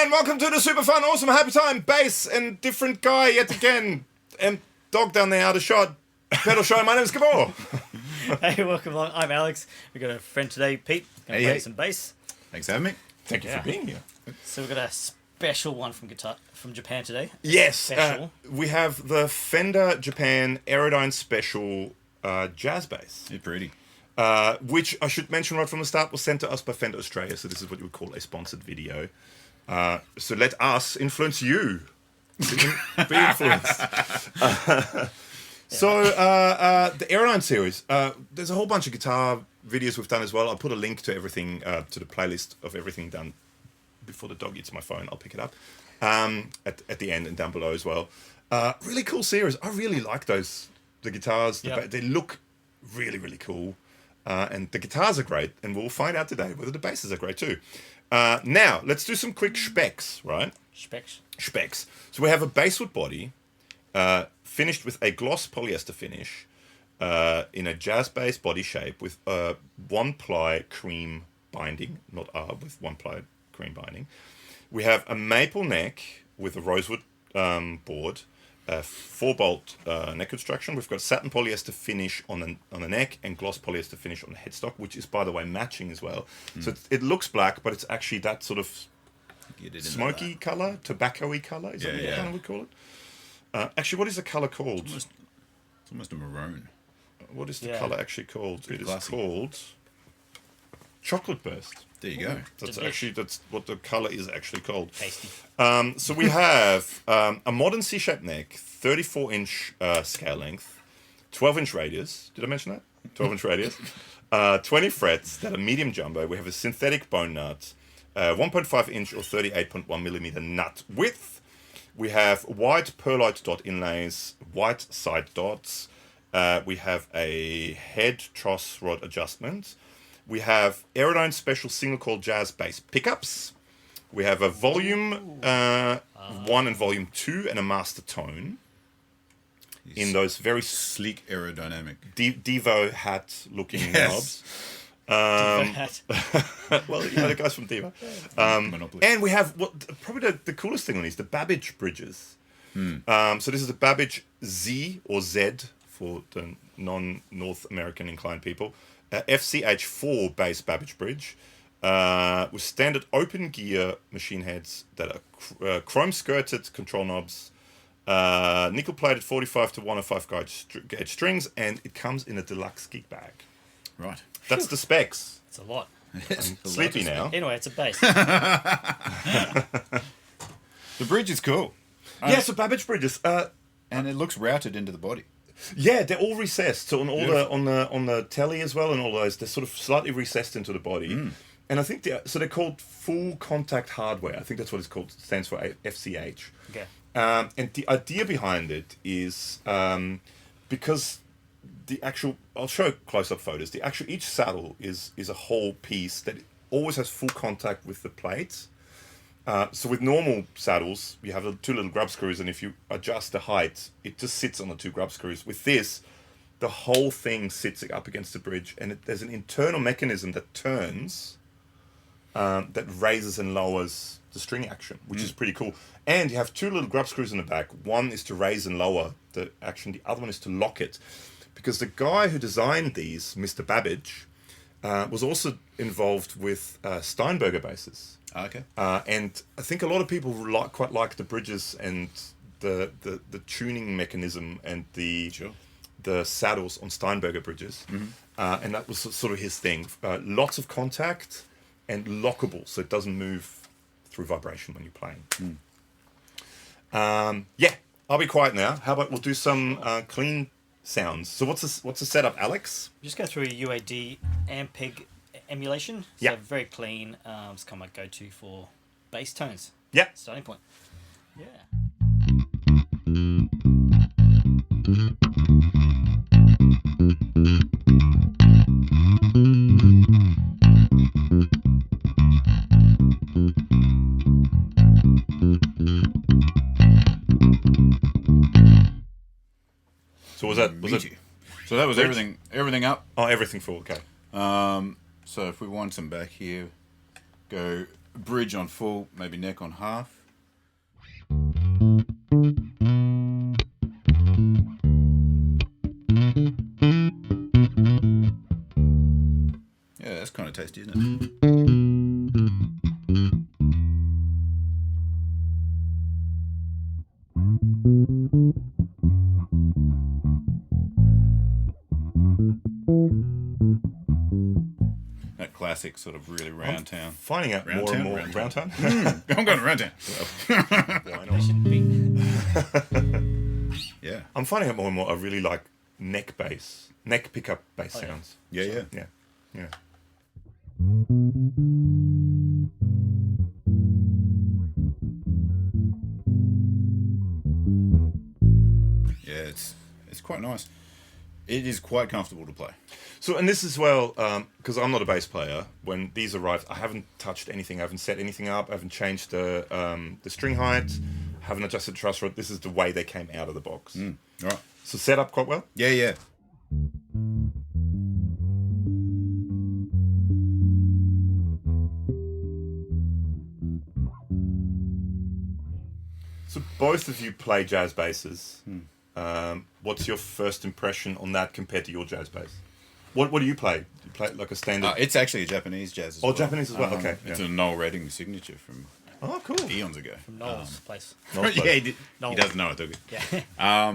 And welcome to the super fun, awesome, happy time, bass and different guy yet again. And dog down there out of shot. Pedal show, my name is Gabor. Hey, welcome along. I'm Alex. We've got a friend today, Pete. Going to play some bass. Thanks for having me. Thank you for being here. So we've got a special one from Japan today. Yes, we have the Fender Japan Aerodyne Special jazz bass. It's pretty. Which I should mention right from the start was sent to us by Fender Australia, so this is what you would call a sponsored video. So let us influence you. Be influenced. So the Aerodyne series, there's a whole bunch of guitar videos we've done as well. I'll put a link to everything, to the playlist of everything done before the dog eats my phone. I'll pick it up at the end and down below as well. Really cool series. I really like those. The guitars, they look really, really cool. And the guitars are great, and we'll find out today whether the basses are great too. Now, let's do some quick specs, right? Specs. So we have a basswood body, finished with a gloss polyester finish, in a jazz bass body shape with a 1-ply cream binding, not with 1-ply cream binding. We have a maple neck with a rosewood board, a 4-bolt neck construction. We've got satin polyester finish on the neck and gloss polyester finish on the headstock, which is, by the way, matching as well. So it looks black, but it's actually that sort of smoky colour, tobacco-y colour. Is that what you kind of would call it? Actually, what is the colour called? It's almost a maroon. What is the colour actually called? It is classy. called chocolate burst. There you go. That's what the colour is actually called. Tasty. So we have a modern C-shaped neck, 34-inch scale length, 12-inch radius. Did I mention that? 12-inch radius. 20 frets that are medium jumbo. We have a synthetic bone nut, 1.5-inch or 38.1 millimeter nut width. We have white perlite dot inlays, white side dots. We have a head truss rod adjustment. We have Aerodyne Special single coil jazz bass pickups. We have a volume 1 and volume 2 and a master tone in those very Sleek aerodynamic. Devo hat looking knobs. Well, you know the guys from Devo. And we have probably the coolest thing on these, the Babicz bridges. So this is the Babicz Z or Z for the non-North American inclined people. FCH4 bass Babicz Bridge with standard open gear machine heads that are chrome skirted control knobs, nickel plated 45 to 105 gauge strings, and it comes in a deluxe gig bag. Right. That's the specs. It's a lot. I'm sleepy now. Anyway, it's a bass. The bridge is cool. Yeah, so Babicz bridges. And it looks routed into the body. Yeah, they're all recessed. So on the telly as well, and all those, they're sort of slightly recessed into the body. And I think they're called full contact hardware. I think that's what it's called. It stands for FCH. Okay. And the idea behind it is because I'll show close-up photos. Each saddle is a whole piece that always has full contact with the plates. So with normal saddles, you have 2 little grub screws, and if you adjust the height, it just sits on the 2 grub screws. With this, the whole thing sits up against the bridge, and there's an internal mechanism that turns, that raises and lowers the string action, which is pretty cool. And you have 2 little grub screws in the back. One is to raise and lower the action. The other one is to lock it. Because the guy who designed these, Mr. Babicz, was also involved with Steinberger basses. Okay. And I think a lot of people quite like the bridges and the tuning mechanism and the saddles on Steinberger bridges. And that was sort of his thing. Lots of contact and lockable, so it doesn't move through vibration when you're playing. I'll be quiet now. How about we'll do some clean sounds. So what's the setup, Alex? Just go through a UAD Ampeg emulation. Yeah. So very clean. It's kind of my go-to for bass tones. Yeah. Starting point. Yeah. So was that So that was everything up. Oh, everything full. Okay. So if we want some back here, go bridge on full, maybe neck on half. Yeah, that's kind of tasty, isn't it? That classic sort of really round town. Finding out Round more and town, more. round Round town. town? I'm going around town. Why They shouldn't be. Yeah. I'm finding out more and more. I really like neck bass, neck pickup bass sounds. Yeah, yeah. Yeah, yeah. Yeah, it's quite nice. It is quite comfortable to play. So, and this as well, because I'm not a bass player. When these arrived, I haven't touched anything. I haven't set anything up. I haven't changed the string height. Haven't adjusted the truss rod. This is the way they came out of the box. All right. So set up quite well. Yeah, yeah. So both of you play jazz basses. What's your first impression on that compared to your jazz bass? What do you play? Do you play like a standard? It's actually a Japanese jazz as well. Japanese as well. Okay. It's Yeah. a Noel Redding signature from Oh, cool. eons ago. From Noel's place. Nice Yeah, place. he Noel. doesn't know it, do he? Yeah.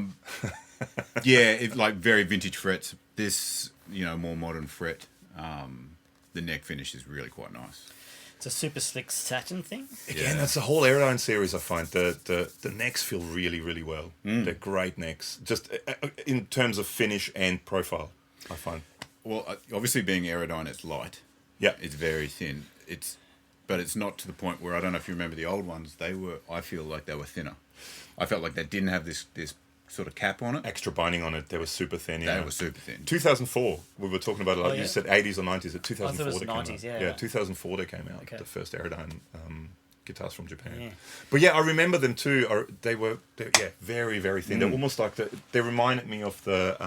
Yeah, it, like very vintage frets. This, more modern fret. The neck finish is really quite nice. It's a super slick satin thing. Again, that's the whole Aerodyne series. I find the necks feel really, really well. They're great necks, just in terms of finish and profile. I find. Well, obviously being Aerodyne, it's light. Yeah. It's very thin. But it's not to the point where, I don't know if you remember the old ones. I feel like they were thinner. I felt like they didn't have this sort of cap on it. Extra binding on it. They were super thin. They were super thin. 2004. We were talking about it. Like yeah. You said, 80s or 90s. At 2004 I thought it was they came 90s, out. yeah, Yeah, right. 2004 they came out. Okay. The first Aerodyne guitars from Japan. Yeah. But yeah, I remember them too. They were very, very thin. They're almost like they reminded me of the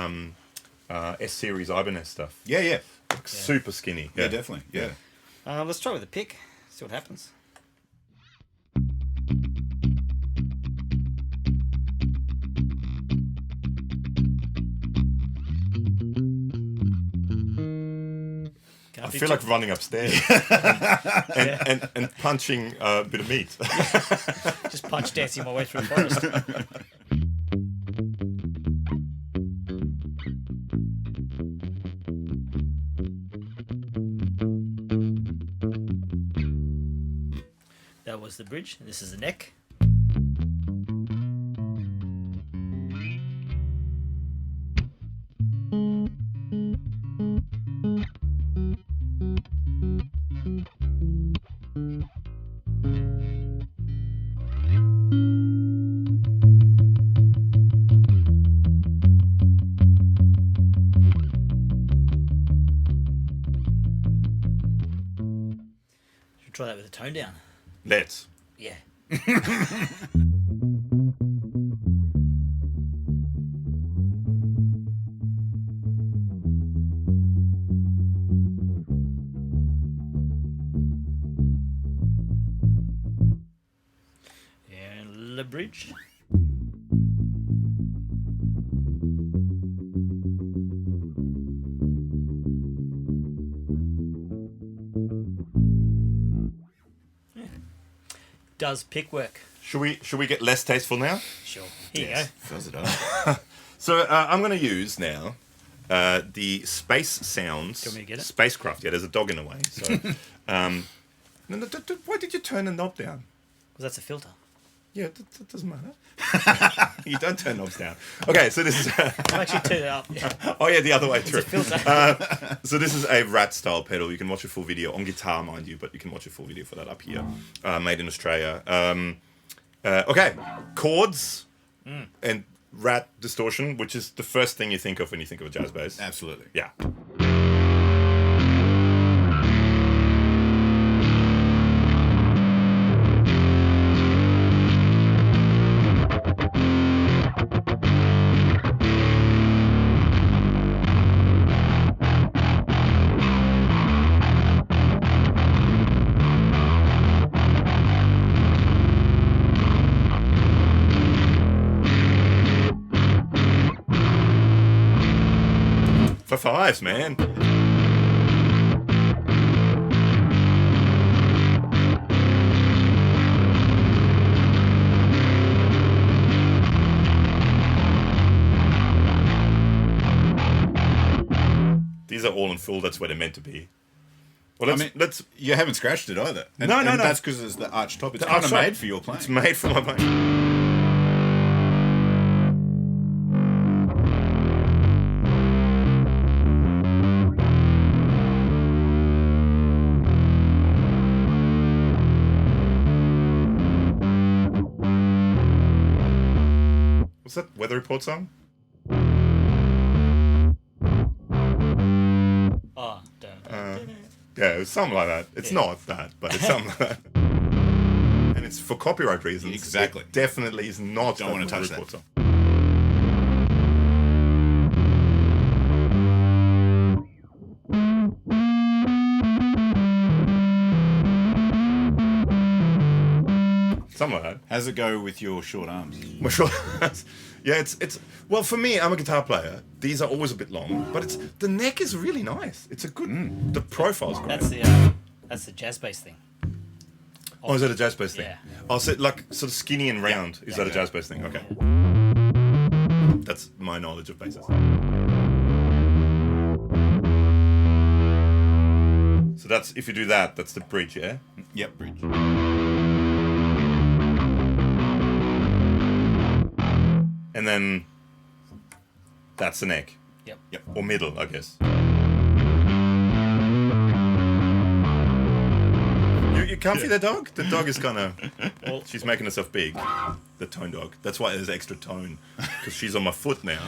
S series Ibanez stuff. Yeah, yeah. Like super skinny. Yeah, definitely. Yeah. Let's try with the pick. See what happens. I feel like running upstairs and punching a bit of meat. just punch dancing my way through a forest. That was the bridge. This is the neck. Should try that with a tone down. Let's. Yeah. And the bridge. Does pick work? Should we get less tasteful now? Sure. Here Yes. you Fuzz it up. So I'm going to use now the Space Sounds Do you want me to get it? spacecraft. Yeah, there's a dog in the way. So, why did you turn the knob down? go. Because that's a filter. Yeah, that doesn't matter. You don't turn knobs down. Okay, so this is. I'm actually turn it up. Yeah. Oh yeah, the other way It's through. a filter. So this is a Rat style pedal. You can watch a full video on guitar, mind you, but you can watch a full video for that up here. Made in Australia. Okay, chords and Rat distortion, which is the first thing you think of when you think of a jazz bass. Absolutely. Yeah. fives, man. These are all in full. That's where they're meant to be. Well, let's. You haven't scratched it either. No. That's because it's the arch top. It's The kind of arch top. made for your playing. It's made for my playing. What's that weather report song? Oh, Yeah, it was something like that. It's not that, but it's something like that. And it's for copyright reasons. Exactly. It definitely is not. Don't want to touch report that. song. Something like that. How's it go with your short arms? My short yeah, it's well for me. I'm a guitar player. These are always a bit long, but the neck is really nice. It's a good. The profile's great. That's the jazz bass thing. Oh, is that a jazz bass thing? Yeah. Oh, so like sort of skinny and round. Is that a Yeah. jazz bass thing? Okay. That's my knowledge of basses. So that's if you do that, that's the bridge, yeah. Yep, bridge. And then that's the neck. Yep. Yep. Or middle, I guess. You comfy there, dog? The dog is kind of... Well, she's making herself big. The tone dog. That's why there's extra tone. Because she's on my foot now.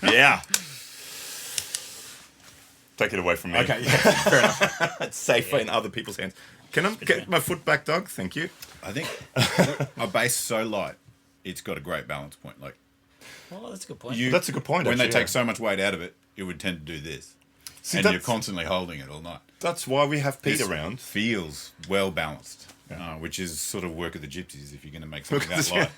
Yeah. Take it away from me. Okay, yeah, fair enough. It's safer in other people's hands. Can I get my foot back, dog? Thank you. I think a bass so light, it's got a great balance point. Like Well, that's a good point. That's a good point. when they actually, take so much weight out of it, it would tend to do this. See, and you're that's- constantly holding it all night. That's why we have Pete This around. feels well balanced, which is sort of work of the gypsies. If you're going to make something that light,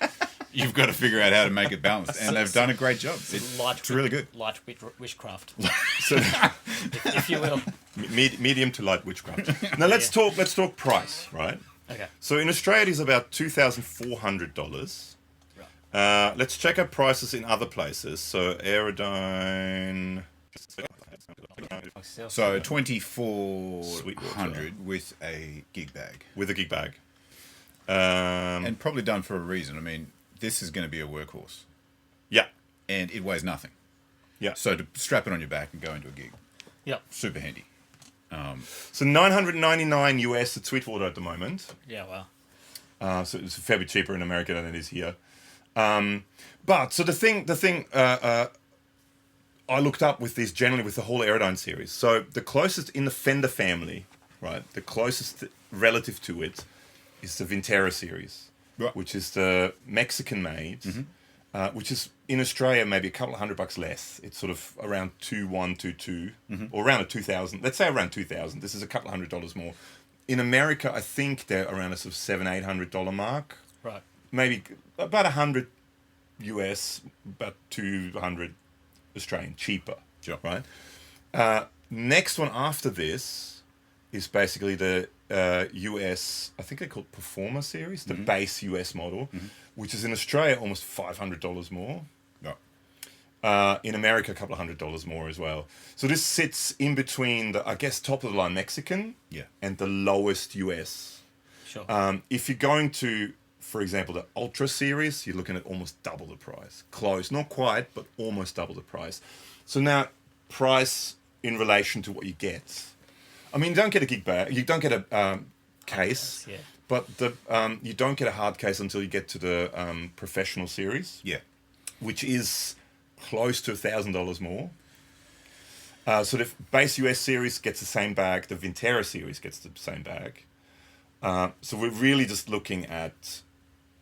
you've got to figure out how to make it balanced, and they've done a great job. It's really good. Light witchcraft, So if you will. medium to light witchcraft. Now let's talk price, right? Okay. So in Australia it is about $2,400. Let's check out prices in other places. So Aerodyne. So 2,400 with a gig bag, With a gig bag. and probably done for a reason. I mean, this is going to be a workhorse, Yeah. and it weighs nothing. Yeah. So to strap it on your back and go into a gig, Yep. super handy. So $999 US at Sweetwater at the moment. Yeah. Wow. So it's a fair bit cheaper in America than it is here. But so the thing I looked up with this generally with the whole Aerodyne series. So the closest in the Fender family, right? The closest relative to it is the Vintera series, Right. which is the Mexican made, which is in Australia maybe a couple of $100 less. It's sort of around 2,122 or around a 2,000. Let's say around 2,000. This is a couple of $100 more. In America, I think they're around a sort of $700-800 mark. Right. Maybe about 100 US, about 200 Australian, cheaper. Sure. Right. Next one after this is basically the US. I think they're called Performer series, the base US model, which is in Australia almost $500 more. Right. In America, a couple of $100 more as well. So this sits in between the, I guess, top of the line Mexican and the lowest US. Sure. If you're going to, for example, the Ultra series, you're looking at almost double the price. Close, not quite, but almost double the price. So now, price in relation to what you get. I mean, you don't get a gig bag, you don't get a case, Yeah. but you don't get a hard case until you get to the professional series, Yeah. which is close to $1,000 more. So the base US series gets the same bag, the Vintera series gets the same bag. So we're really just looking at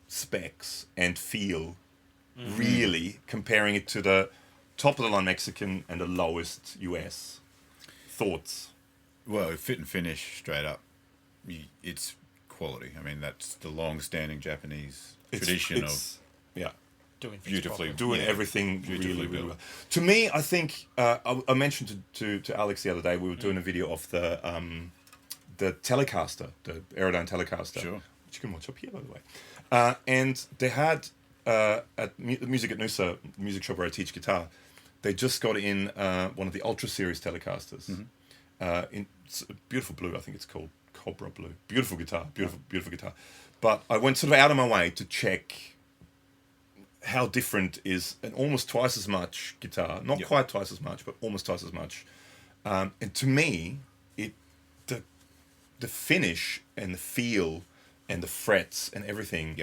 specs and feel, really comparing it to the top of the line Mexican and the lowest US. Thoughts? Well, fit and finish straight up. It's quality. I mean, that's the long-standing Japanese tradition of doing beautifully doing everything beautifully really well. To me, I think I mentioned to Alex the other day, we were doing a video of the Telecaster, the Aerodyne Telecaster, Sure. which you can watch up here, by the way. And they had at Music at Noosa, music shop where I teach guitar, they just got in one of the Ultra Series Telecasters. In beautiful blue, I think it's called Cobra Blue. Beautiful guitar, beautiful guitar. But I went sort of out of my way to check how different is an almost twice as much guitar, not quite twice as much, but almost twice as much. And to me, the finish and the feel and the frets and everything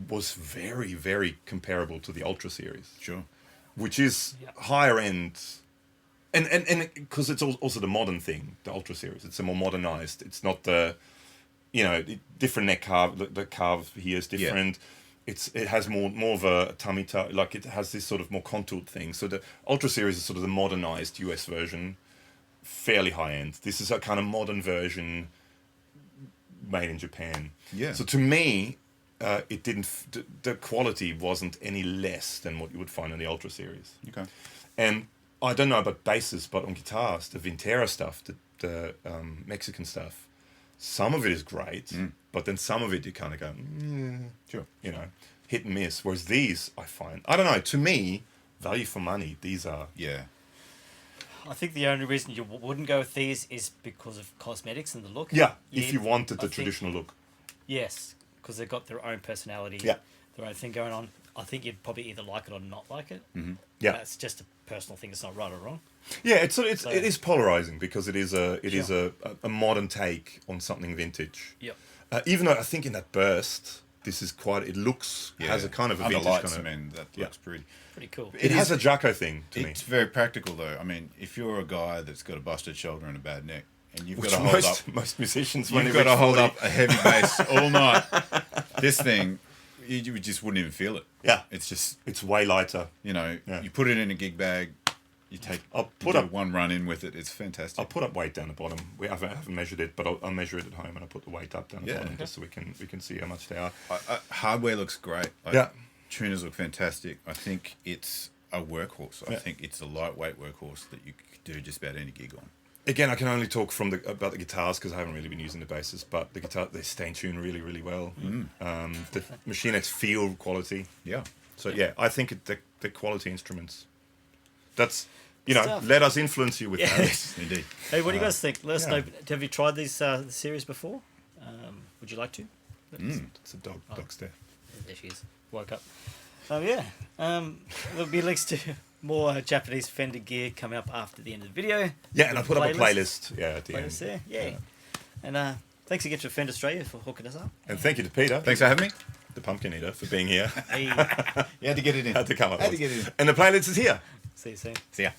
was very, very comparable to the Ultra Series. Sure. Which is higher end. And because it's also the modern thing, the Ultra Series. It's a more modernized. It's not the, different neck carve. The carve here is different. It has more of a tummy tuck. Like it has this sort of more contoured thing. So the Ultra Series is sort of the modernized US version, fairly high end. This is a kind of modern version, made in Japan. Yeah. So to me, it didn't. The quality wasn't any less than what you would find in the Ultra Series. Okay. And I don't know about basses, but on guitars, the Vintera stuff, the Mexican stuff, some of it is great, but then some of it you kind of go, Sure. Hit and miss. Whereas these, I find, I don't know, to me, value for money, these are... Yeah. I think the only reason you wouldn't go with these is because of cosmetics and the look. Yeah, if you wanted the traditional look. Yes, because they've got their own personality, their own thing going on. I think you'd probably either like it or not like it. Mm-hmm. Yeah. That's just a personal thing. It's not right or wrong. Yeah, it is polarizing because it is a modern take on something vintage. Yep. Even though I think in that burst, this is quite. It looks has a kind of a Under vintage lights, kind of. I mean, that looks pretty cool. It has a Jacko thing to me. It's very practical, though. I mean, if you're a guy that's got a busted shoulder and a bad neck, and you've got to hold up... Most musicians... You've got to hold up a heavy bass all night. This thing, you just wouldn't even feel it. Yeah. It's just... It's way lighter. You put it in a gig bag, you do one run in with it. It's fantastic. I'll put up weight down the bottom. I haven't measured it, but I'll measure it at home and I'll put the weight up down the bottom just so we can see how much they are. Hardware looks great. Tuners look fantastic. I think it's a workhorse. I think it's a lightweight workhorse that you could do just about any gig on. Again, I can only talk about the guitars because I haven't really been using the basses, but the guitar, they stay in tune really, really well. The machinettes feel quality. Yeah. So I think the quality instruments. That's Stuff. let us influence you with that. Yes, indeed. Hey, what do you guys think? Let us know. Have you tried these series before? Would you like to? It's a dog. Dog's there. There she is. Woke up. There'll be links to more Japanese Fender gear coming up after the end of the video. Yeah, and I put up a playlist. Yeah, at the end. There. Yeah. And thanks again to Fender Australia for hooking us up. And thank you to Peter. Thanks for having me. The Pumpkin Eater for being here. Hey. You had to get it in. Had to come up. Had to get it in. And the playlist is here. See you soon. See ya.